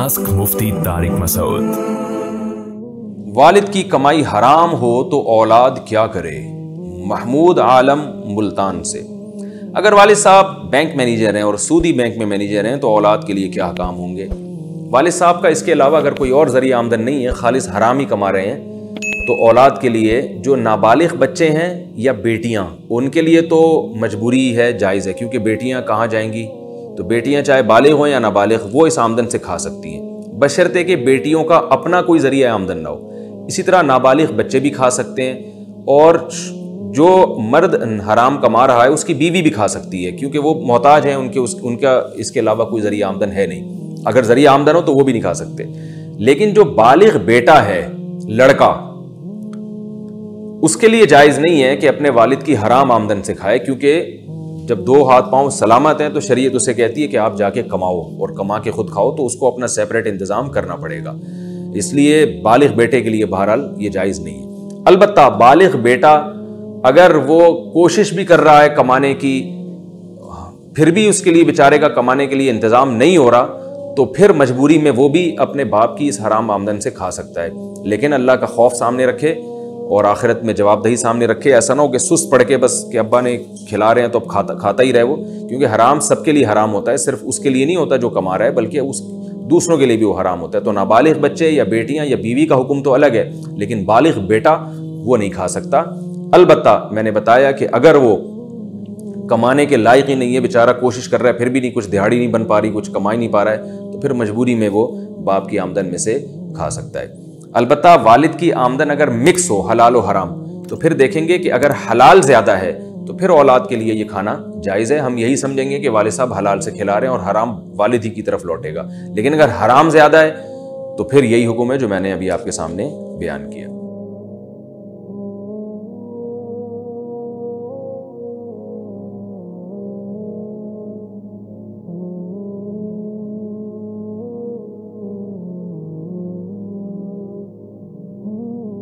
Ask मुफ्ती तारिक मसूद। वालिद की कमाई हराम हो तो औलाद क्या करे? महमूद आलम मुल्तान से। अगर वालिद साहब बैंक मैनेजर हैं और सूदी बैंक में मैनेजर हैं तो औलाद के लिए क्या हकाम होंगे? वालिद साहब का इसके अलावा अगर कोई और ज़रिया आमदन नहीं है, खालिस हराम ही कमा रहे हैं, तो औलाद के लिए जो नाबालिग बच्चे हैं या बेटियां, उनके लिए तो मजबूरी है, जायज़ है, क्योंकि बेटियां कहाँ जाएंगी? तो बेटियां चाहे बालिग हों या नाबालिग, वो इस आमदन से खा सकती हैं, बशर्ते कि बेटियों का अपना कोई ज़रिया आमदन ना हो। इसी तरह नाबालिग बच्चे भी खा सकते हैं, और जो मर्द हराम कमा रहा है उसकी बीवी भी खा सकती है, क्योंकि वो मोहताज हैं, उनका इसके अलावा कोई ज़रिया आमदन है नहीं। अगर ज़रिया आमदन हो तो वो भी नहीं खा सकते। लेकिन जो बालिग बेटा है, लड़का, उसके लिए जायज़ नहीं है कि अपने वालिद की हराम आमदन से खाए, क्योंकि जब दो हाथ पांव सलामत हैं तो शरीयत उसे कहती है कि आप जाके कमाओ और कमा के खुद खाओ, तो उसको अपना सेपरेट इंतज़ाम करना पड़ेगा। इसलिए बालिग बेटे के लिए बहरहाल ये जायज़ नहीं है। अलबत्ता बालिग बेटा अगर वो कोशिश भी कर रहा है कमाने की, फिर भी उसके लिए बेचारे का कमाने के लिए इंतज़ाम नहीं हो रहा, तो फिर मजबूरी में वो भी अपने बाप की इस हराम आमदन से खा सकता है। लेकिन अल्लाह का खौफ सामने रखे और आखिरत में जवाबदही सामने रखे। ऐसा ना हो कि सुस्त पड़ के बस कि अब्बा ने खिला रहे हैं तो अब खाता ही रहे वो, क्योंकि हराम सबके लिए हराम होता है, सिर्फ उसके लिए नहीं होता जो कमा रहा है, बल्कि उस दूसरों के लिए भी वो हराम होता है। तो नाबालिग बच्चे या बेटियां या बीवी का हुक्म तो अलग है, लेकिन बालिग बेटा वो नहीं खा सकता। अलबत्ता मैंने बताया कि अगर वो कमाने के लायक ही नहीं है, बेचारा कोशिश कर रहा है, फिर भी नहीं, कुछ दिहाड़ी नहीं बन पा रही, कुछ कमा ही नहीं पा रहा है, तो फिर मजबूरी में वो बाप की आमदन में से खा सकता है। अलबत्ता वालिद की आमदन अगर मिक्स हो, हलाल और हराम, तो फिर देखेंगे कि अगर हलाल ज़्यादा है तो फिर औलाद के लिए ये खाना जायज़ है। हम यही समझेंगे कि वालिद साहब हलाल से खिला रहे हैं और हराम वालिद ही की तरफ लौटेगा। लेकिन अगर हराम ज़्यादा है तो फिर यही हुक्म है जो मैंने अभी आपके सामने बयान किया।